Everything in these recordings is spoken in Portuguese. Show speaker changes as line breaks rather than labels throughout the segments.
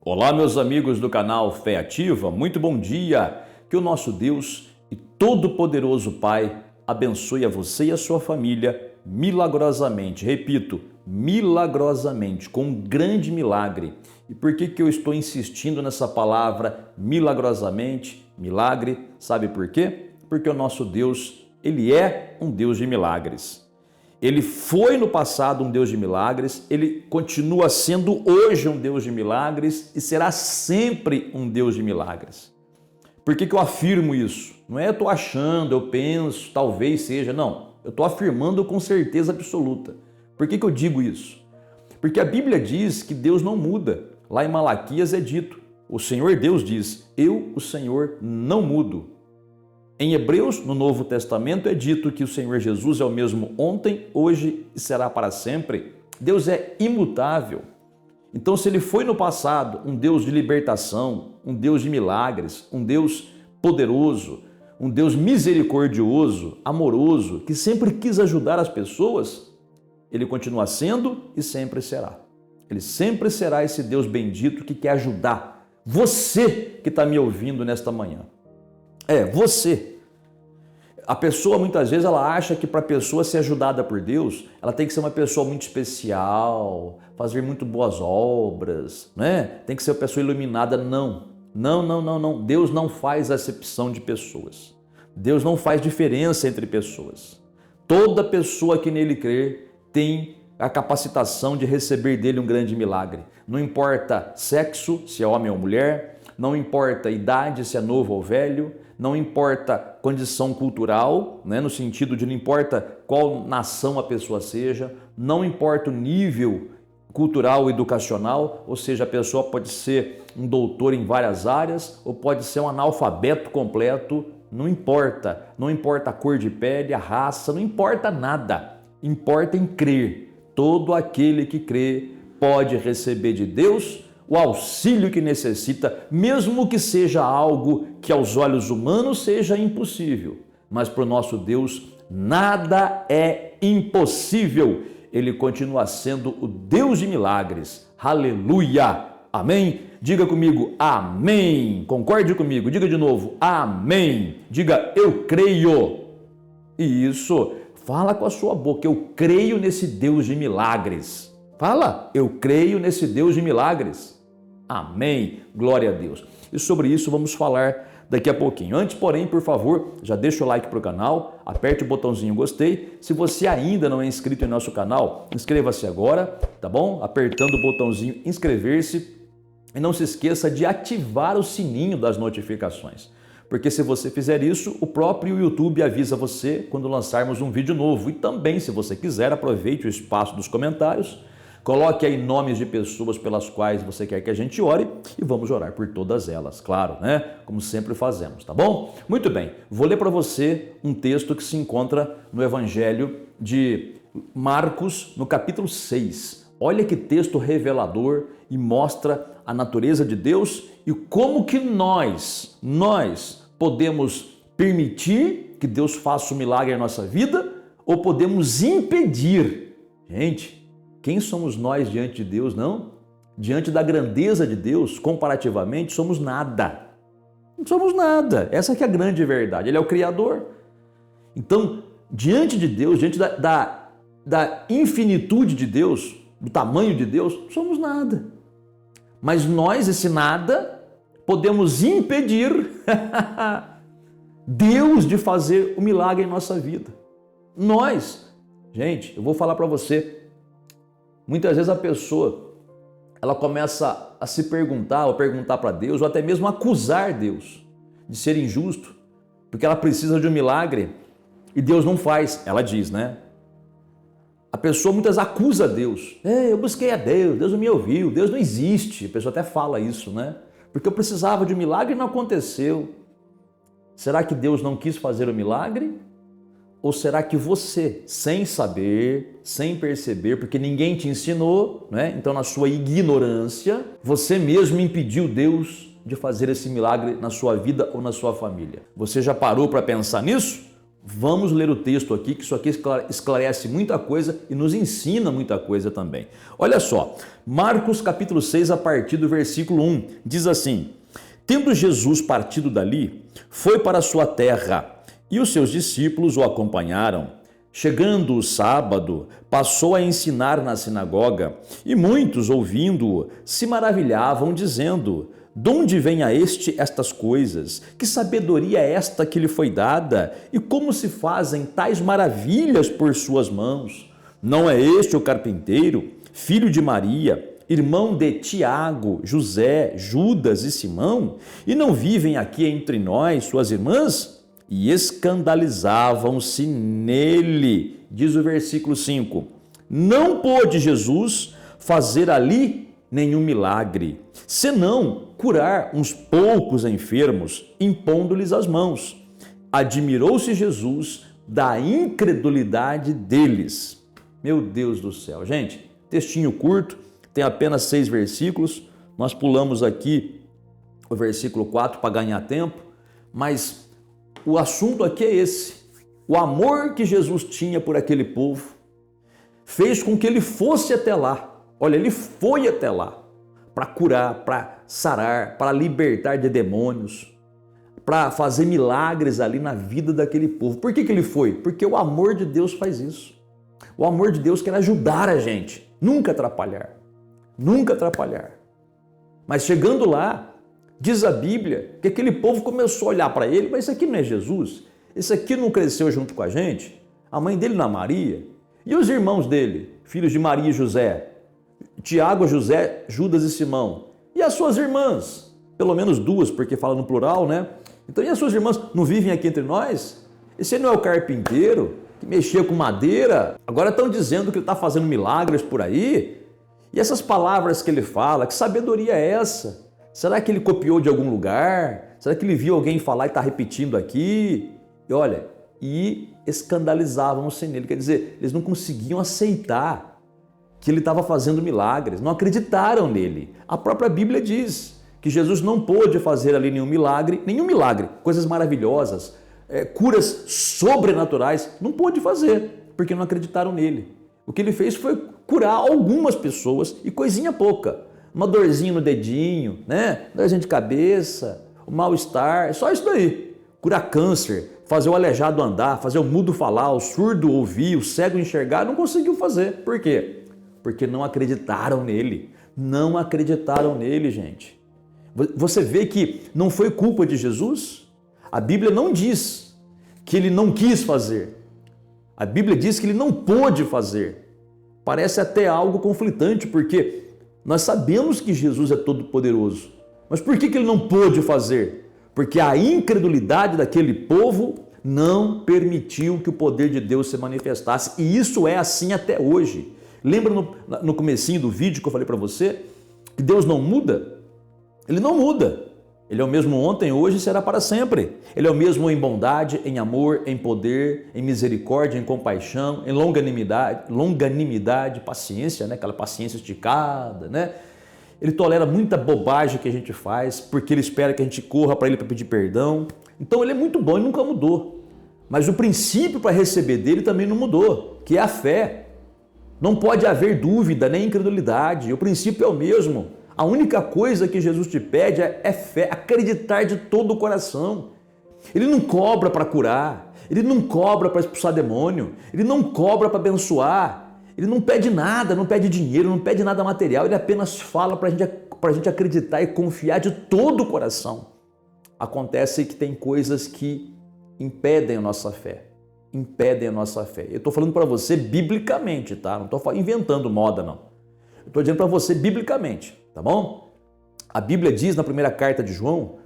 Olá, meus amigos do canal Fé Ativa, muito bom dia! Que o nosso Deus e Todo-Poderoso Pai abençoe a você e a sua família milagrosamente. Repito, milagrosamente, com um grande milagre. E por que eu estou insistindo nessa palavra milagrosamente, milagre? Sabe por quê? Porque o nosso Deus, Ele é um Deus de milagres. Ele foi no passado um Deus de milagres, ele continua sendo hoje um Deus de milagres e será sempre um Deus de milagres. Por que eu afirmo isso? Não é eu estou achando, eu penso, talvez seja, não. Eu estou afirmando com certeza absoluta. Por que eu digo isso? Porque a Bíblia diz que Deus não muda. Lá em Malaquias é dito, o Senhor Deus diz, eu, o Senhor, não mudo. Em Hebreus, no Novo Testamento, é dito que o Senhor Jesus é o mesmo ontem, hoje e será para sempre. Deus é imutável. Então, se Ele foi no passado um Deus de libertação, um Deus de milagres, um Deus poderoso, um Deus misericordioso, amoroso, que sempre quis ajudar as pessoas, Ele continua sendo e sempre será. Ele sempre será esse Deus bendito que quer ajudar você que está me ouvindo nesta manhã. Você. A pessoa muitas vezes ela acha que para a pessoa ser ajudada por Deus, ela tem que ser uma pessoa muito especial, fazer muito boas obras, né? Tem que ser uma pessoa iluminada. Não. Deus não faz acepção de pessoas. Deus não faz diferença entre pessoas. Toda pessoa que nele crer tem a capacitação de receber dele um grande milagre. Não importa sexo, se é homem ou mulher, não importa idade, se é novo ou velho, não importa condição cultural, né, no sentido de não importa qual nação a pessoa seja, não importa o nível cultural ou educacional, ou seja, a pessoa pode ser um doutor em várias áreas ou pode ser um analfabeto completo, não importa a cor de pele, a raça, não importa nada, importa em crer. Todo aquele que crê pode receber de Deus o auxílio que necessita, mesmo que seja algo que aos olhos humanos seja impossível. Mas para o nosso Deus nada é impossível. Ele continua sendo o Deus de milagres. Aleluia! Amém? Diga comigo, amém. Concorde comigo, diga de novo, amém. Diga, eu creio. Isso, fala com a sua boca, eu creio nesse Deus de milagres. Fala, eu creio nesse Deus de milagres. Amém, glória a Deus. E sobre isso vamos falar daqui a pouquinho. Antes, porém, por favor, já deixa o like para o canal, aperte o botãozinho gostei. Se você ainda não é inscrito em nosso canal, inscreva-se agora, tá bom? Apertando o botãozinho inscrever-se e não se esqueça de ativar o sininho das notificações. Porque se você fizer isso, o próprio YouTube avisa você quando lançarmos um vídeo novo. E também, se você quiser, aproveite o espaço dos comentários, coloque aí nomes de pessoas pelas quais você quer que a gente ore e vamos orar por todas elas, claro, né? Como sempre fazemos, tá bom? Muito bem, vou ler para você um texto que se encontra no Evangelho de Marcos, no capítulo 6. Olha que texto revelador e mostra a natureza de Deus e como que nós podemos permitir que Deus faça um milagre em nossa vida ou podemos impedir. Gente, quem somos nós diante de Deus, não? Diante da grandeza de Deus, comparativamente, somos nada. Não somos nada. Essa que é a grande verdade. Ele é o Criador. Então, diante de Deus, diante da infinitude de Deus, do tamanho de Deus, somos nada. Mas nós, esse nada, podemos impedir Deus de fazer o milagre em nossa vida. Nós. Gente, eu vou falar para você. Muitas vezes a pessoa, ela começa a se perguntar, ou perguntar para Deus, ou até mesmo acusar Deus de ser injusto, porque ela precisa de um milagre e Deus não faz, ela diz, né? A pessoa muitas vezes acusa Deus. Eu busquei a Deus, Deus não me ouviu, Deus não existe. A pessoa até fala isso, né? Porque eu precisava de um milagre e não aconteceu. Será que Deus não quis fazer o milagre? Ou será que você, sem saber, sem perceber, porque ninguém te ensinou, né? Então na sua ignorância, você mesmo impediu Deus de fazer esse milagre na sua vida ou na sua família? Você já parou para pensar nisso? Vamos ler o texto aqui, que isso aqui esclarece muita coisa e nos ensina muita coisa também. Olha só, Marcos capítulo 6, a partir do versículo 1, diz assim: Tendo Jesus partido dali, foi para a sua terra, e os seus discípulos o acompanharam. Chegando o sábado, passou a ensinar na sinagoga, e muitos, ouvindo-o, se maravilhavam, dizendo: De onde vem a este estas coisas? Que sabedoria é esta que lhe foi dada? E como se fazem tais maravilhas por suas mãos? Não é este o carpinteiro, filho de Maria, irmão de Tiago, José, Judas e Simão? E não vivem aqui entre nós suas irmãs? E escandalizavam-se nele. Diz o versículo 5. Não pôde Jesus fazer ali nenhum milagre, senão curar uns poucos enfermos, impondo-lhes as mãos. Admirou-se Jesus da incredulidade deles. Meu Deus do céu. Gente, textinho curto, tem apenas 6 versículos. Nós pulamos aqui o versículo 4 para ganhar tempo, mas o assunto aqui é esse. O amor que Jesus tinha por aquele povo fez com que ele fosse até lá. Olha, ele foi até lá para curar, para sarar, para libertar de demônios, para fazer milagres ali na vida daquele povo. Por que ele foi? Porque o amor de Deus faz isso. O amor de Deus quer ajudar a gente, nunca atrapalhar. Nunca atrapalhar. Mas chegando lá, diz a Bíblia que aquele povo começou a olhar para ele: mas isso aqui não é Jesus? Esse aqui não cresceu junto com a gente? A mãe dele não é Maria? E os irmãos dele, filhos de Maria e José? Tiago, José, Judas e Simão. E as suas irmãs? Pelo menos 2, porque fala no plural, né? Então, e as suas irmãs não vivem aqui entre nós? Esse não é o carpinteiro que mexia com madeira? Agora estão dizendo que ele está fazendo milagres por aí? E essas palavras que ele fala, que sabedoria é essa? Será que ele copiou de algum lugar? Será que ele viu alguém falar e está repetindo aqui? E olha, e escandalizavam-se nele. Quer dizer, eles não conseguiam aceitar que ele estava fazendo milagres, não acreditaram nele. A própria Bíblia diz que Jesus não pôde fazer ali nenhum milagre, coisas maravilhosas, curas sobrenaturais, não pôde fazer, porque não acreditaram nele. O que ele fez foi curar algumas pessoas e coisinha pouca. Uma dorzinha no dedinho, né? Dorzinha de cabeça, o mal-estar, só isso daí. Curar câncer, fazer o aleijado andar, fazer o mudo falar, o surdo ouvir, o cego enxergar, não conseguiu fazer. Por quê? Porque não acreditaram nele. Não acreditaram nele, gente. Você vê que não foi culpa de Jesus? A Bíblia não diz que ele não quis fazer. A Bíblia diz que ele não pôde fazer. Parece até algo conflitante, porque nós sabemos que Jesus é todo-poderoso. Mas por que ele não pôde fazer? Porque a incredulidade daquele povo não permitiu que o poder de Deus se manifestasse. E isso é assim até hoje. Lembra no comecinho do vídeo que eu falei para você que Deus não muda? Ele não muda. Ele é o mesmo ontem, hoje e será para sempre. Ele é o mesmo em bondade, em amor, em poder, em misericórdia, em compaixão, em longanimidade, paciência, né? Aquela paciência esticada, né? Ele tolera muita bobagem que a gente faz, porque ele espera que a gente corra para ele para pedir perdão. Então ele é muito bom e nunca mudou. Mas o princípio para receber dele também não mudou, que é a fé. Não pode haver dúvida nem incredulidade, o princípio é o mesmo. A única coisa que Jesus te pede é fé, acreditar de todo o coração. Ele não cobra para curar, ele não cobra para expulsar demônio, ele não cobra para abençoar, ele não pede nada, não pede dinheiro, não pede nada material, ele apenas fala para a gente acreditar e confiar de todo o coração. Acontece que tem coisas que impedem a nossa fé. Eu estou falando para você biblicamente, tá? Não estou inventando moda, não. Eu estou dizendo para você biblicamente, tá bom? A Bíblia diz na primeira carta de João,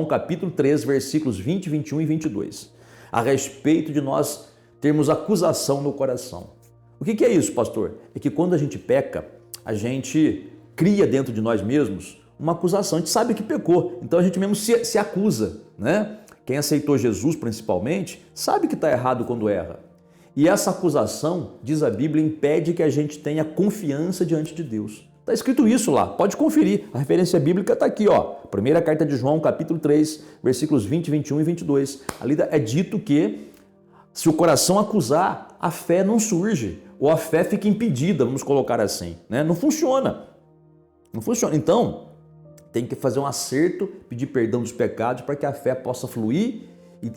capítulo 3, versículos 20, 21 e 22, a respeito de nós termos acusação no coração. O que é isso, pastor? É que quando a gente peca, a gente cria dentro de nós mesmos uma acusação. A gente sabe que pecou, então a gente mesmo se acusa, né? Quem aceitou Jesus, principalmente, sabe que está errado quando erra. E essa acusação, diz a Bíblia, impede que a gente tenha confiança diante de Deus. Está escrito isso lá, pode conferir. A referência bíblica está aqui, ó. Primeira carta de João, capítulo 3, versículos 20, 21 e 22. Ali é dito que se o coração acusar, a fé não surge, ou a fé fica impedida, vamos colocar assim, né? Não funciona. Não funciona. Então, tem que fazer um acerto, pedir perdão dos pecados para que a fé possa fluir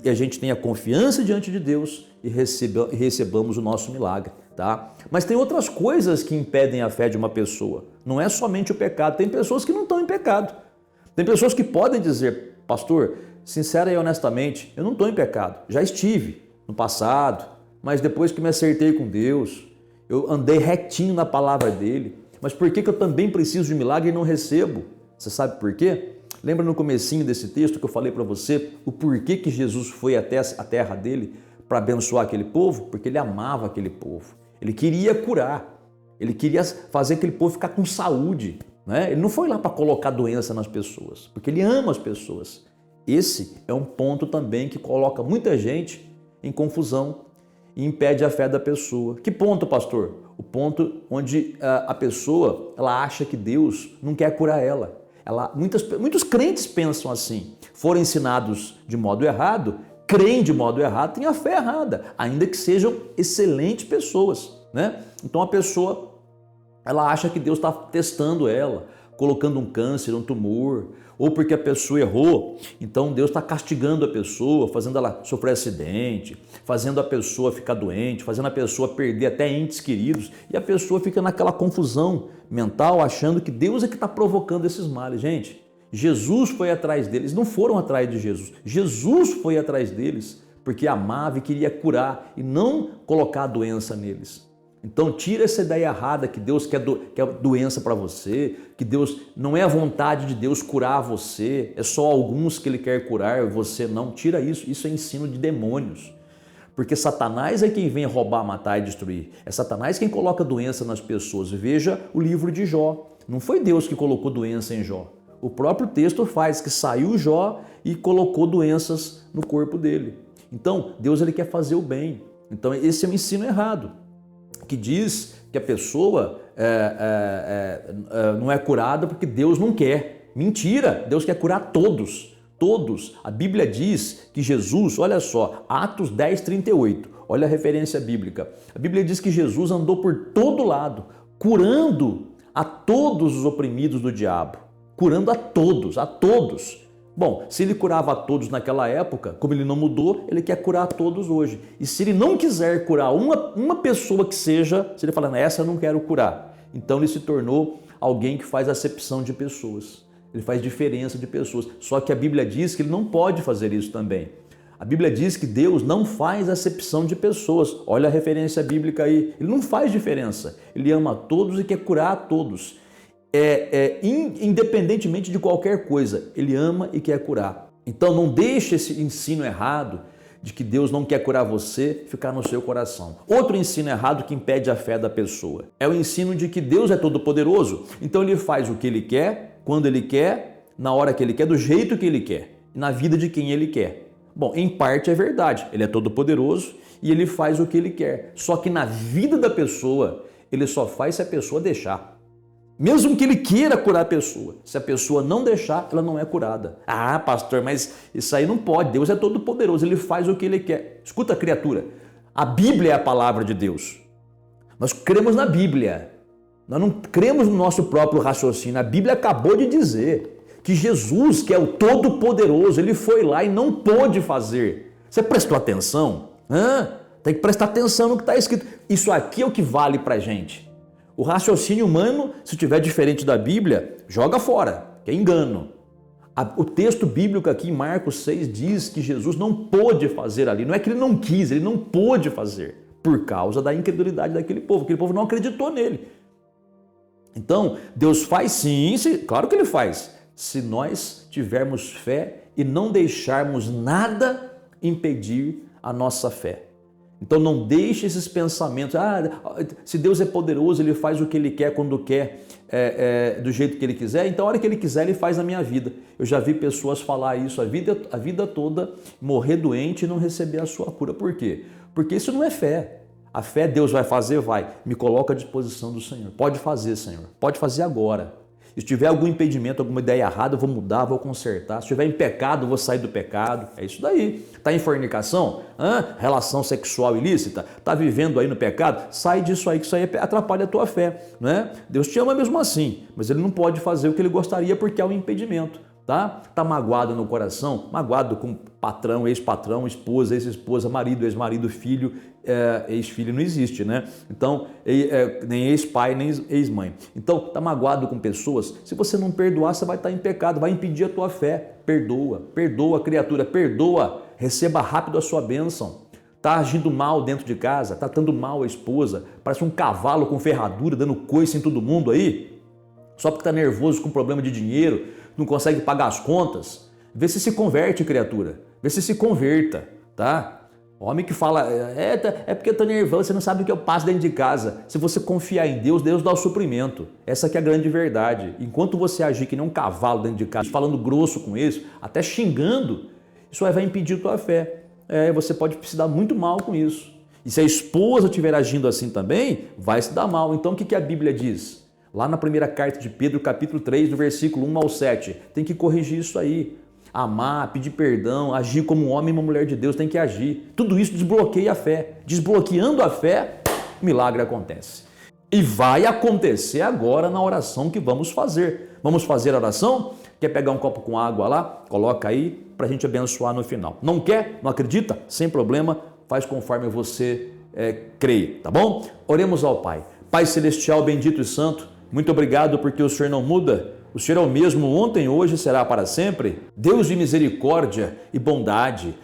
e a gente tenha confiança diante de Deus e recebamos o nosso milagre, tá? Mas tem outras coisas que impedem a fé de uma pessoa. Não é somente o pecado. Tem pessoas que não estão em pecado. Tem pessoas que podem dizer, pastor, sincera e honestamente, eu não estou em pecado. Já estive no passado, mas depois que me acertei com Deus, eu andei retinho na palavra dele. Mas por que eu também preciso de milagre e não recebo? Você sabe por quê? Lembra no comecinho desse texto que eu falei para você o porquê que Jesus foi até a terra dele para abençoar aquele povo? Porque ele amava aquele povo. Ele queria curar. Ele queria fazer aquele povo ficar com saúde, né? Ele não foi lá para colocar doença nas pessoas, porque ele ama as pessoas. Esse é um ponto também que coloca muita gente em confusão e impede a fé da pessoa. Que ponto, pastor? O ponto onde a pessoa ela acha que Deus não quer curar ela. Muitos crentes pensam assim, foram ensinados de modo errado, creem de modo errado, têm a fé errada, ainda que sejam excelentes pessoas, né? Então a pessoa ela acha que Deus está testando ela, colocando um câncer, um tumor, ou porque a pessoa errou, então Deus está castigando a pessoa, fazendo ela sofrer acidente, fazendo a pessoa ficar doente, fazendo a pessoa perder até entes queridos, e a pessoa fica naquela confusão mental, achando que Deus é que está provocando esses males. Gente, Jesus foi atrás deles, não foram atrás de Jesus. Jesus foi atrás deles, porque amava e queria curar, e não colocar a doença neles. Então tira essa ideia errada que Deus quer doença para você, que Deus não é a vontade de Deus curar você, é só alguns que Ele quer curar, você não. Tira isso, isso é ensino de demônios. Porque Satanás é quem vem roubar, matar e destruir. É Satanás quem coloca doença nas pessoas. Veja o livro de Jó. Não foi Deus que colocou doença em Jó. O próprio texto faz que saiu Jó e colocou doenças no corpo dele. Então Deus ele quer fazer o bem. Então esse é um ensino errado, que diz que a pessoa não é curada porque Deus não quer. Mentira! Deus quer curar todos. Todos. A Bíblia diz que Jesus, olha só, Atos 10, 38, olha a referência bíblica. A Bíblia diz que Jesus andou por todo lado, curando a todos os oprimidos do diabo. Curando a todos, a todos. Bom, se ele curava a todos naquela época, como ele não mudou, ele quer curar a todos hoje. E se ele não quiser curar uma pessoa que seja, se ele falar, essa eu não quero curar, então ele se tornou alguém que faz acepção de pessoas. Ele faz diferença de pessoas. Só que a Bíblia diz que ele não pode fazer isso também. A Bíblia diz que Deus não faz acepção de pessoas. Olha a referência bíblica aí. Ele não faz diferença. Ele ama a todos e quer curar a todos. Independentemente de qualquer coisa, ele ama e quer curar. Então não deixe esse ensino errado de que Deus não quer curar você ficar no seu coração. Outro ensino errado que impede a fé da pessoa é o ensino de que Deus é todo poderoso, então ele faz o que ele quer, quando ele quer, na hora que ele quer, do jeito que ele quer, na vida de quem ele quer. Bom, em parte é verdade, ele é todo poderoso e ele faz o que ele quer, só que na vida da pessoa, ele só faz se a pessoa deixar. Mesmo que ele queira curar a pessoa, se a pessoa não deixar, ela não é curada. Ah, pastor, mas isso aí não pode. Deus é todo poderoso, ele faz o que ele quer. Escuta, criatura, a Bíblia é a palavra de Deus. Nós cremos na Bíblia. Nós não cremos no nosso próprio raciocínio. A Bíblia acabou de dizer que Jesus, que é o todo-poderoso, ele foi lá e não pôde fazer. Você prestou atenção? Tem que prestar atenção no que está escrito. Isso aqui é o que vale para a gente. O raciocínio humano, se estiver diferente da Bíblia, joga fora, que é engano. O texto bíblico aqui em Marcos 6 diz que Jesus não pôde fazer ali. Não é que ele não quis, ele não pôde fazer por causa da incredulidade daquele povo. Aquele povo não acreditou nele. Então, Deus faz sim, claro que ele faz, se nós tivermos fé e não deixarmos nada impedir a nossa fé. Então não deixe esses pensamentos, se Deus é poderoso, ele faz o que ele quer, quando quer, do jeito que ele quiser, então a hora que ele quiser ele faz na minha vida. Eu já vi pessoas falar isso a vida toda, morrer doente e não receber a sua cura. Por quê? Porque isso não é fé. A fé Deus vai fazer, vai. Me coloca à disposição do Senhor. Pode fazer, Senhor. Pode fazer agora. Se tiver algum impedimento, alguma ideia errada, eu vou mudar, vou consertar. Se estiver em pecado, eu vou sair do pecado. É isso daí. Está em fornicação? Relação sexual ilícita? Está vivendo aí no pecado? Sai disso aí, que isso aí atrapalha a tua fé. Não é? Deus te ama mesmo assim, mas Ele não pode fazer o que Ele gostaria porque é um impedimento. Tá magoado no coração, magoado com patrão, ex-patrão, esposa, ex-esposa, marido, ex-marido, filho, ex-filho não existe, né? Então, nem ex-pai, nem ex-mãe. Então, tá magoado com pessoas, se você não perdoar, você vai estar em pecado, vai impedir a tua fé. Perdoa, criatura, perdoa, receba rápido a sua bênção. Tá agindo mal dentro de casa, tratando mal a esposa, parece um cavalo com ferradura, dando coice em todo mundo aí, só porque tá nervoso com problema de dinheiro, não consegue pagar as contas, vê se converte, criatura. Vê se converta, tá? Homem que fala, é porque eu tô nervoso, você não sabe o que eu passo dentro de casa. Se você confiar em Deus, Deus dá o suprimento. Essa que é a grande verdade. Enquanto você agir que nem um cavalo dentro de casa, falando grosso com isso, até xingando, isso aí vai impedir a tua fé. Você pode se dar muito mal com isso. E se a esposa estiver agindo assim também, vai se dar mal. Então o que a Bíblia diz? Lá na primeira carta de Pedro, capítulo 3, do versículo 1 ao 7, tem que corrigir isso aí. Amar, pedir perdão, agir como um homem e uma mulher de Deus tem que agir. Tudo isso desbloqueia a fé. Desbloqueando a fé, milagre acontece. E vai acontecer agora na oração que vamos fazer. Vamos fazer a oração? Quer pegar um copo com água lá? Coloca aí para a gente abençoar no final. Não quer? Não acredita? Sem problema, faz conforme você crê, tá bom? Oremos ao Pai. Pai Celestial, bendito e santo, muito obrigado porque o Senhor não muda. O Senhor é o mesmo ontem, hoje e será para sempre. Deus de misericórdia e bondade.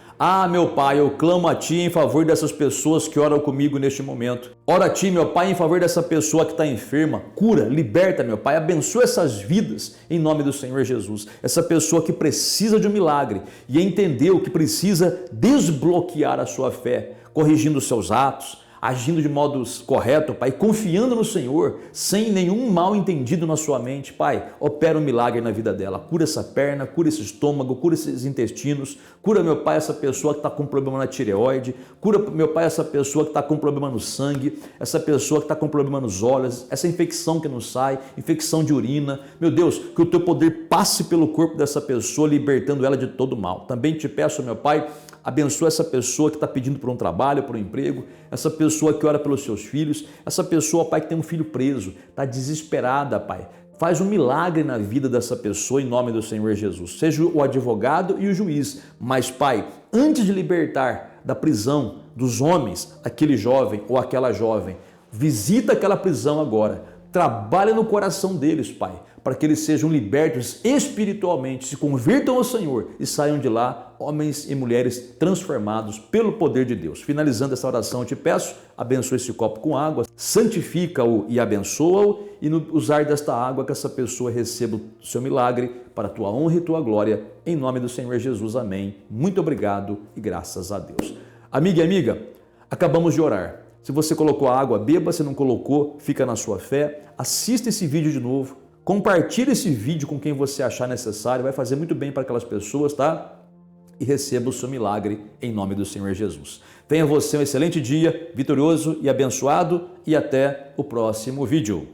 Meu Pai, eu clamo a Ti em favor dessas pessoas que oram comigo neste momento. Ora a Ti, meu Pai, em favor dessa pessoa que está enferma. Cura, liberta, meu Pai. Abençoa essas vidas em nome do Senhor Jesus. Essa pessoa que precisa de um milagre e entendeu que precisa desbloquear a sua fé, corrigindo os seus atos, agindo de modo correto, Pai, confiando no Senhor, sem nenhum mal entendido na sua mente. Pai, opera um milagre na vida dela. Cura essa perna, cura esse estômago, cura esses intestinos. Cura, meu Pai, essa pessoa que está com problema na tireoide. Cura, meu Pai, essa pessoa que está com problema no sangue. Essa pessoa que está com problema nos olhos. Essa infecção que não sai, infecção de urina. Meu Deus, que o Teu poder passe pelo corpo dessa pessoa, libertando ela de todo mal. Também te peço, meu Pai, abençoa essa pessoa que está pedindo por um trabalho, por um emprego, essa pessoa que ora pelos seus filhos, essa pessoa, Pai, que tem um filho preso, está desesperada, Pai. Faz um milagre na vida dessa pessoa em nome do Senhor Jesus. Seja o advogado e o juiz, mas, Pai, antes de libertar da prisão dos homens, aquele jovem ou aquela jovem, visita aquela prisão agora, trabalha no coração deles, Pai, para que eles sejam libertos espiritualmente, se convirtam ao Senhor e saiam de lá homens e mulheres transformados pelo poder de Deus. Finalizando essa oração, eu te peço, abençoa esse copo com água, santifica-o e abençoa-o, e no usar desta água que essa pessoa receba o seu milagre para a tua honra e tua glória, em nome do Senhor Jesus, amém. Muito obrigado e graças a Deus. Amiga e amiga, acabamos de orar. Se você colocou a água, beba. Se não colocou, fica na sua fé. Assista esse vídeo de novo. Compartilhe esse vídeo com quem você achar necessário. Vai fazer muito bem para aquelas pessoas, tá? E receba o seu milagre em nome do Senhor Jesus. Tenha você um excelente dia, vitorioso e abençoado. E até o próximo vídeo.